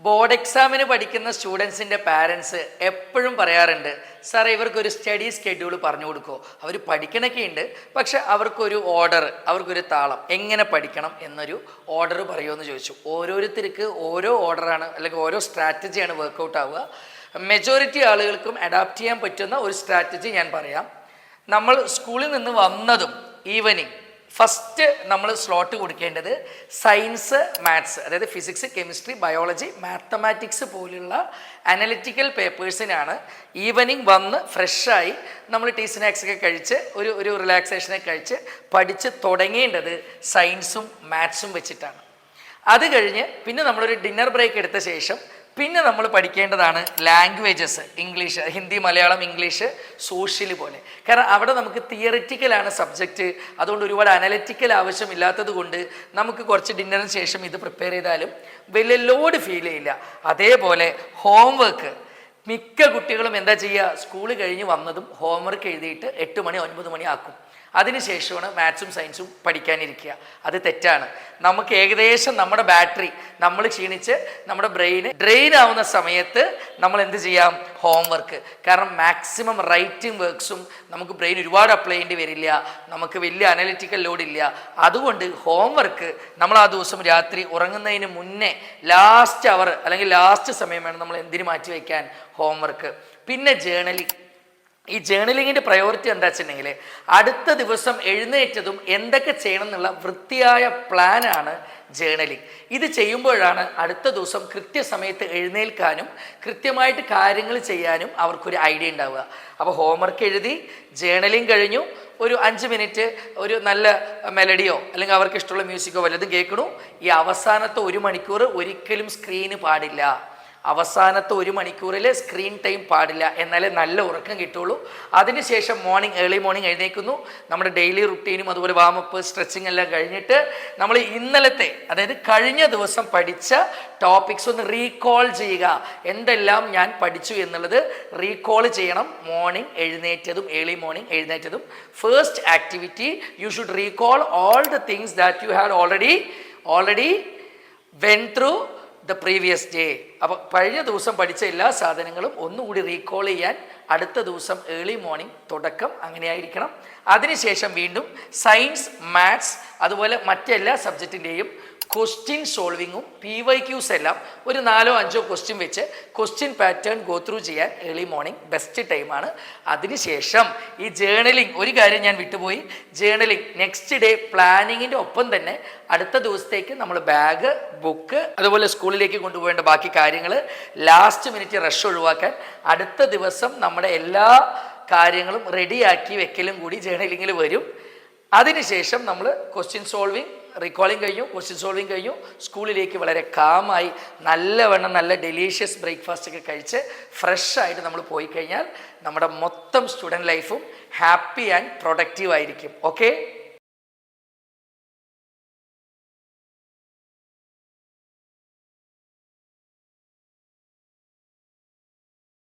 Board എക്സാമിന് പഠിക്കുന്ന സ്റ്റുഡൻസിൻ്റെ parents എപ്പോഴും പറയാറുണ്ട്, സാറേ ഇവർക്കൊരു സ്റ്റഡി സ്കെഡ്യൂൾ പറഞ്ഞു കൊടുക്കുമോ, അവർ പഠിക്കണൊക്കെ ഉണ്ട്, പക്ഷെ അവർക്കൊരു ഓർഡർ, അവർക്കൊരു താളം, എങ്ങനെ പഠിക്കണം എന്നൊരു ഓർഡർ പറയുമെന്ന് ചോദിച്ചു. ഓരോരുത്തർക്ക് ഓരോ ഓർഡറാണ് അല്ലെങ്കിൽ ഓരോ സ്ട്രാറ്റജിയാണ് വർക്കൗട്ട് ആവുക. മെജോറിറ്റി ആളുകൾക്കും അഡാപ്റ്റ് ചെയ്യാൻ പറ്റുന്ന ഒരു സ്ട്രാറ്റജി ഞാൻ പറയാം. നമ്മൾ സ്കൂളിൽ നിന്ന് വന്നതും ഈവനിങ് ഫസ്റ്റ് നമ്മൾ സ്ലോട്ട് കൊടുക്കേണ്ടത് സയൻസ്, മാത്സ്, അതായത് ഫിസിക്സ്, കെമിസ്ട്രി, ബയോളജി, മാത്തമാറ്റിക്സ് പോലുള്ള അനലിറ്റിക്കൽ പേപ്പേഴ്സിനാണ്. ഈവനിങ് വന്ന് ഫ്രഷായി നമ്മൾ ടീ സ്നാക്സൊക്കെ കഴിച്ച് ഒരു റിലാക്സേഷനൊക്കെ കഴിച്ച് പഠിച്ച് തുടങ്ങേണ്ടത് സയൻസും മാത്സും വെച്ചിട്ടാണ്. അത് കഴിഞ്ഞ് പിന്നെ നമ്മളൊരു ഡിന്നർ ബ്രേക്ക് എടുത്ത ശേഷം പിന്നെ നമ്മൾ പഠിക്കേണ്ടതാണ് languages, English, Hindi, Malayalam, English, social പോലെ. കാരണം അവിടെ നമുക്ക് തിയറിറ്റിക്കലാണ് സബ്ജക്റ്റ്. അതുകൊണ്ട് ഒരുപാട് അനലിറ്റിക്കൽ ആവശ്യമില്ലാത്തത് കൊണ്ട് നമുക്ക് കുറച്ച് ഡിന്നറിന് ശേഷം ഇത് പ്രിപ്പയർ ചെയ്താലും വലിയ ലോഡ് ഫീൽ ചെയ്യില്ല. അതേപോലെ ഹോംവർക്ക് മിക്ക കുട്ടികളും എന്താ ചെയ്യുക, സ്കൂൾ കഴിഞ്ഞ് വന്നതും ഹോംവർക്ക് എഴുതിയിട്ട് 8 മണി 9 മണി ആക്കും. അതിനുശേഷമാണ് മാത്സും സയൻസും പഠിക്കാനിരിക്കുക. അത് തെറ്റാണ്. നമുക്ക് ഏകദേശം നമ്മുടെ ബാറ്ററി നമ്മൾ ക്ഷീണിച്ച് നമ്മുടെ ഡ്രെയിൻ ആവുന്ന സമയത്ത് നമ്മൾ എന്ത് ചെയ്യാം, ഹോംവർക്ക്. കാരണം മാക്സിമം റൈറ്റിംഗ് വർക്ക്സും നമുക്ക് ബ്രെയിൻ ഒരുപാട് അപ്ലൈ ചെയ്യേണ്ടി വരില്ല, നമുക്ക് വലിയ അനലിറ്റിക്കൽ ലോഡ് ഇല്ല. അതുകൊണ്ട് ഹോംവർക്ക് നമ്മൾ ആ ദിവസം രാത്രി ഉറങ്ങുന്നതിന് മുന്നേ ലാസ്റ്റ് അവർ അല്ലെങ്കിൽ ലാസ്റ്റ് സമയം വേണം നമ്മൾ എന്തിനു മാറ്റി വയ്ക്കാൻ, ഹോംവർക്ക്. പിന്നെ ജേർണലിംഗ്. ഈ ജേർണലിങ്ങിൻ്റെ പ്രയോറിറ്റി എന്താ വെച്ചിട്ടുണ്ടെങ്കിൽ അടുത്ത ദിവസം എഴുന്നേറ്റതും എന്തൊക്കെ ചെയ്യണം എന്നുള്ള വൃത്തിയായ പ്ലാനാണ് ജേർണലിംഗ്. ഇത് ചെയ്യുമ്പോഴാണ് അടുത്ത ദിവസം കൃത്യസമയത്ത് എഴുന്നേൽക്കാനും കൃത്യമായിട്ട് കാര്യങ്ങൾ ചെയ്യാനും അവർക്കൊരു ഐഡിയ ഉണ്ടാവുക. അപ്പോൾ ഹോംവർക്ക് എഴുതി, ജേർണലിംഗ് കഴിഞ്ഞു, ഒരു 5 മിനിറ്റ് ഒരു നല്ല മെലഡിയോ അല്ലെങ്കിൽ അവർക്ക് ഇഷ്ടമുള്ള മ്യൂസിക്കോ വല്ലതും കേൾക്കണു. ഈ അവസാനത്തെ 1 മണിക്കൂർ ഒരിക്കലും സ്ക്രീന് പാടില്ല. അവസാനത്തെ 1 മണിക്കൂറിൽ സ്ക്രീൻ ടൈം പാടില്ല, എന്നാലേ നല്ല ഉറക്കം കിട്ടുള്ളൂ. അതിനുശേഷം ഏർലി മോർണിംഗ് എഴുന്നേൽക്കുന്നു. നമ്മുടെ ഡെയിലി റുട്ടീനും അതുപോലെ വാമപ്പ്, സ്ട്രെച്ചിങ് എല്ലാം കഴിഞ്ഞിട്ട് നമ്മൾ ഇന്നലത്തെ, അതായത് കഴിഞ്ഞ ദിവസം പഠിച്ച ടോപ്പിക്സ് ഒന്ന് റീകോൾ ചെയ്യുക. എന്തെല്ലാം ഞാൻ പഠിച്ചു എന്നുള്ളത് റീകോൾ ചെയ്യണം. ഏർലി മോർണിംഗ് എഴുന്നേറ്റതും first activity you should recall all the things that you had already went through the previous day. അപ്പോൾ കഴിഞ്ഞ ദിവസം പഠിച്ച എല്ലാ സാധനങ്ങളും ഒന്നുകൂടി റീകോൾ ചെയ്യാൻ അടുത്ത ദിവസം ഏർലി മോർണിംഗ് തുടക്കം അങ്ങനെയായിരിക്കണം. അതിനുശേഷം വീണ്ടും സയൻസ്, മാത്സ് അതുപോലെ മറ്റെല്ലാ സബ്ജക്റ്റിൻ്റെയും ക്വസ്റ്റ്യൻ സോൾവിങ്ങും PYQs എല്ലാം ഒരു 4-5 ക്വസ്റ്റ്യൻ വെച്ച് ക്വസ്റ്റ്യൻ പാറ്റേൺ ഗോ ത്രൂ ചെയ്യാൻ ഏർലി മോർണിംഗ് ബെസ്റ്റ് ടൈമാണ്. അതിനുശേഷം ഈ ജേർണലിംഗ്, ഒരു കാര്യം ഞാൻ വിട്ടുപോയി, ജേർണലിംഗ് നെക്സ്റ്റ് ഡേ പ്ലാനിങ്ങിൻ്റെ ഒപ്പം തന്നെ അടുത്ത ദിവസത്തേക്ക് നമ്മൾ ബാഗ്, ബുക്ക് അതുപോലെ സ്കൂളിലേക്ക് കൊണ്ടുപോകേണ്ട ബാക്കി കാര്യങ്ങൾ ലാസ്റ്റ് മിനിറ്റ് റഷ് ഒഴിവാക്കാൻ അടുത്ത ദിവസം നമ്മുടെ എല്ലാ കാര്യങ്ങളും റെഡിയാക്കി വെക്കലും കൂടി ജേർണലിങ്ങിൽ വരും. അതിനുശേഷം നമ്മൾ ക്വസ്റ്റ്യൻ സോൾവിങ്, റീകോളിങ് കഴിഞ്ഞു, ക്വസ്റ്റ്യൻ സോൾവിങ് കഴിഞ്ഞു, സ്കൂളിലേക്ക് വളരെ കാമായി നല്ലവണ്ണം നല്ല ഡെലീഷ്യസ് ബ്രേക്ക്ഫാസ്റ്റ് ഒക്കെ കഴിച്ച് ഫ്രഷായിട്ട് നമ്മൾ പോയി കഴിഞ്ഞാൽ നമ്മുടെ മൊത്തം സ്റ്റുഡൻറ്റ് ലൈഫും ഹാപ്പി ആൻഡ് പ്രൊഡക്റ്റീവ് ആയിരിക്കും. ഓക്കെ.